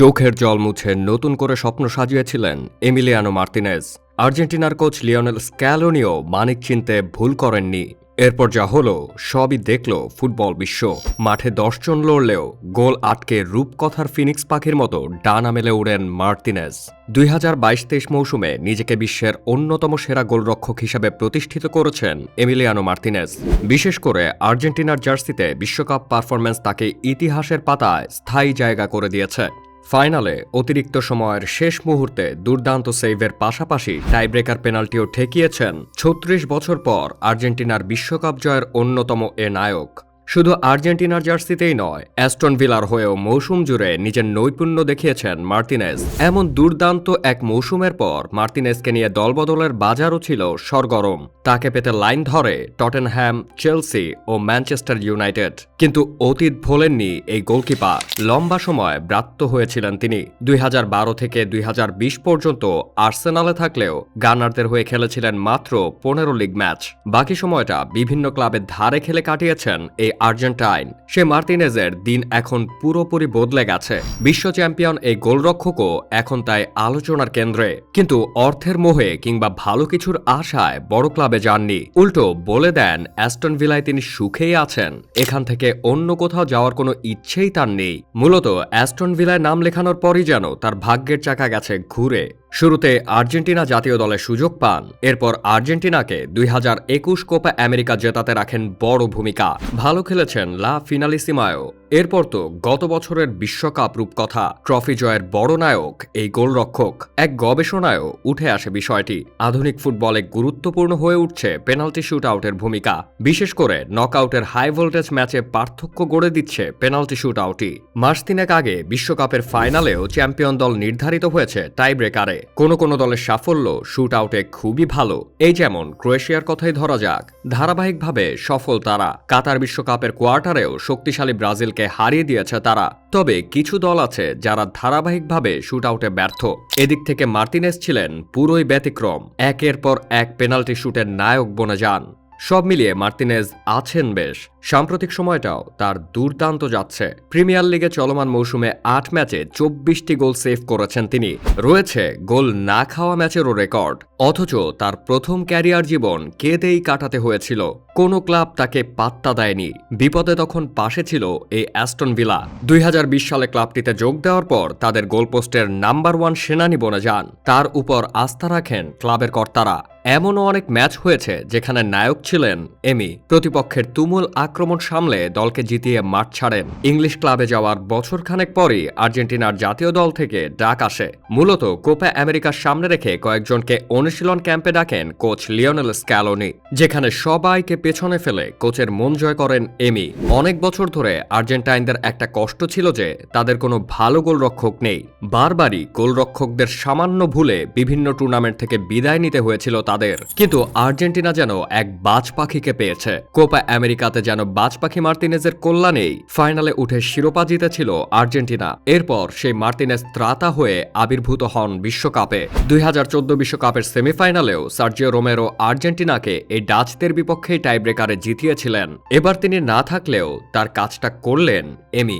চোখের জল মুছে নতুন করে স্বপ্ন সাজিয়েছিলেন এমিলিয়ানো মার্তিনেজ। আর্জেন্টিনার কোচ লিওনেল স্ক্যালোনিও মানিক চিনতে ভুল করেননি। এরপর যা হলো সবই দেখল ফুটবল বিশ্ব। মাঠে 10 জন লড়লেও গোল আটকে রূপকথার ফিনিক্স পাখির মতো ডানা মেলে উড়েন মার্তিনেজ। 2022-23 মৌসুমে নিজেকে বিশ্বের অন্যতম সেরা গোলরক্ষক হিসেবে প্রতিষ্ঠিত করেছেন এমিলিয়ানো মার্তিনেজ। বিশেষ করে আর্জেন্টিনার জার্সিতে বিশ্বকাপ পারফরম্যান্স তাকে ইতিহাসের পাতায় স্থায়ী জায়গা করে দিয়েছে। ফাইনালে অতিরিক্ত সময়ের শেষ মুহূর্তে দুর্দান্ত সেভের পাশাপাশি টাইব্রেকার পেনাল্টিও ঠেকিয়েছেন 36 বছর পর আর্জেন্টিনার বিশ্বকাপ জয়ের অন্যতম এ নায়ক। শুধু আর্জেন্টিনার জার্সিতেই নয়, অ্যাস্টন ভিলার হয়েও মৌসুম জুড়ে নিজের নৈপুণ্য দেখিয়েছেন মার্তিনেজ। এমন দুর্দান্ত এক মৌসুমের পর মার্তিনেজকে নিয়ে দলবদলের বাজারও ছিল সরগরম। তাকে পেতে লাইন ধরে টটেনহ্যাম, চেলসি ও ম্যানচেস্টার ইউনাইটেড। কিন্তু অতীত ভোলেননি এই গোলকিপার। লম্বা সময় ব্রাত্য হয়েছিলেন তিনি। 2012 থেকে 2020 পর্যন্ত আর্সেনালে থাকলেও গানারদের হয়ে খেলেছিলেন মাত্র 15 লিগ ম্যাচ। বাকি সময়টা বিভিন্ন ক্লাবের ধারে খেলে কাটিয়েছেন এই আর্জেন্টাইন। সে মার্তিনেজের দিন এখন পুরোপুরি বদলে গেছে। বিশ্ব চ্যাম্পিয়ন এই গোলরক্ষকও এখন তাই আলোচনার কেন্দ্রে। কিন্তু অর্থের মোহে কিংবা ভালো কিছুর আশায় বড় ক্লাবে যাননি। উল্টো বলে দেন অ্যাস্টন ভিলায় তিনি সুখেই আছেন। এখান থেকে অন্য কোথাও যাওয়ার কোনো ইচ্ছেই তার নেই। মূলত অ্যাস্টন ভিলায় নাম লেখানোর পরই যেন তার ভাগ্যের চাকা গেছে ঘুরে। শুরুতে আর্জেন্টিনা জাতীয় দলে সুযোগ পান। এরপর আর্জেন্টিনাকে 2021 কোপা আমেরিকা জেতাতে রাখেন বড় ভূমিকা। ভালো খেলেছেন লা ফিনালিসিমায়ও। এরপর তো গত বছরের বিশ্বকাপ রূপকথা, ট্রফি জয়ের বড় নায়ক এই গোলরক্ষক। এক গবেষণায়ও উঠে আসে বিষয়টি। আধুনিক ফুটবলে গুরুত্বপূর্ণ হয়ে উঠছে পেনাল্টি শুট আউটের ভূমিকা। বিশেষ করে নকআউটের হাই ভোল্টেজ ম্যাচে পার্থক্য গড়ে দিচ্ছে পেনাল্টি শুট আউটই। মাস তিনেক আগে বিশ্বকাপের ফাইনালেও চ্যাম্পিয়ন দল নির্ধারিত হয়েছে টাই ব্রেকারে। কোন দলের সাফল্য শুট আউটে খুবই ভালো। এই যেমন ক্রোয়েশিয়ার কথাই ধরা যাক। ধারাবাহিকভাবে সফল তারা। কাতার বিশ্বকাপের কোয়ার্টারেও শক্তিশালী ব্রাজিলকে হারিয়ে দিয়েছে তারা। তবে কিছু দল আছে যারা ধারাবাহিকভাবে শুট আউটে ব্যর্থ। এদিক থেকে মার্তিনেজ ছিলেন পুরোই ব্যতিক্রম। একের পর এক পেনাল্টি শুটের নায়ক বনে যান। সব মিলিয়ে মার্তিনেজ আছেন বেশ। সাম্প্রতিক সময়টাও তার দুর্দান্ত যাচ্ছে। প্রিমিয়ার লিগে চলমান মৌসুমে 8 ম্যাচে 24টি গোল সেভ করেছেন তিনি। রয়েছে গোল না খাওয়া ম্যাচেরও রেকর্ড। অথচ তার প্রথম ক্যারিয়ার জীবন কেঁদেই কাটাতে হয়েছিল। কোনো ক্লাব তাকে পাত্তা দেয়নি। বিপদে তখন পাশে ছিল এই অ্যাস্টন ভিলা। 2020 সালে ক্লাবটিতে যোগ দেওয়ার পর তাদের গোলপোস্টের নাম্বার 1 সেনানি বনে যান। তার উপর আস্থা রাখেন ক্লাবের কর্তারা। এমনও অনেক ম্যাচ হয়েছে যেখানে নায়ক ছিলেন এমি। প্রতিপক্ষের তুমুল আক্রমণ সামলে দলকে জিতিয়ে মাঠ ছাড়েন। ইংলিশ ক্লাবে যাওয়ার বছরখানেক পরই আর্জেন্টিনার জাতীয় দল থেকে ডাক আসে। মূলত কোপা আমেরিকার সামনে রেখে কয়েকজনকে অনুশীলন ক্যাম্পে ডাকেন কোচ লিওনেল স্ক্যালোনি, যেখানে সবাইকে পেছনে ফেলে কোচের মন জয় করেন এমি। অনেক বছর ধরে আর্জেন্টাইনদের একটা কষ্ট ছিল যে তাদের কোনো ভালো গোলরক্ষক নেই। বারবারই গোলরক্ষকদের সামান্য ভুলে বিভিন্ন টুর্নামেন্ট থেকে বিদায় নিতে হয়েছিল তাদের। কিন্তু আর্জেন্টিনা যেন এক বাজ পাখিকে পেয়েছে। কোপা আমেরিকাতে যেন বাজ পাখি মার্তিনেজের কল্যাণেই ফাইনালে উঠে শিরোপা জিতেছিল আর্জেন্টিনা। এরপর সেই মার্তিনেজ ত্রাতা হয়ে আবির্ভূত হন বিশ্বকাপে। 2014 বিশ্বকাপের সেমিফাইনালেও সার্জিও রোমেরো আর্জেন্টিনাকে এই ডাচদের বিপক্ষেই টাইব্রেকারে জিতিয়েছিলেন। এবার তিনি না থাকলেও তার কাজটা করলেন এমি।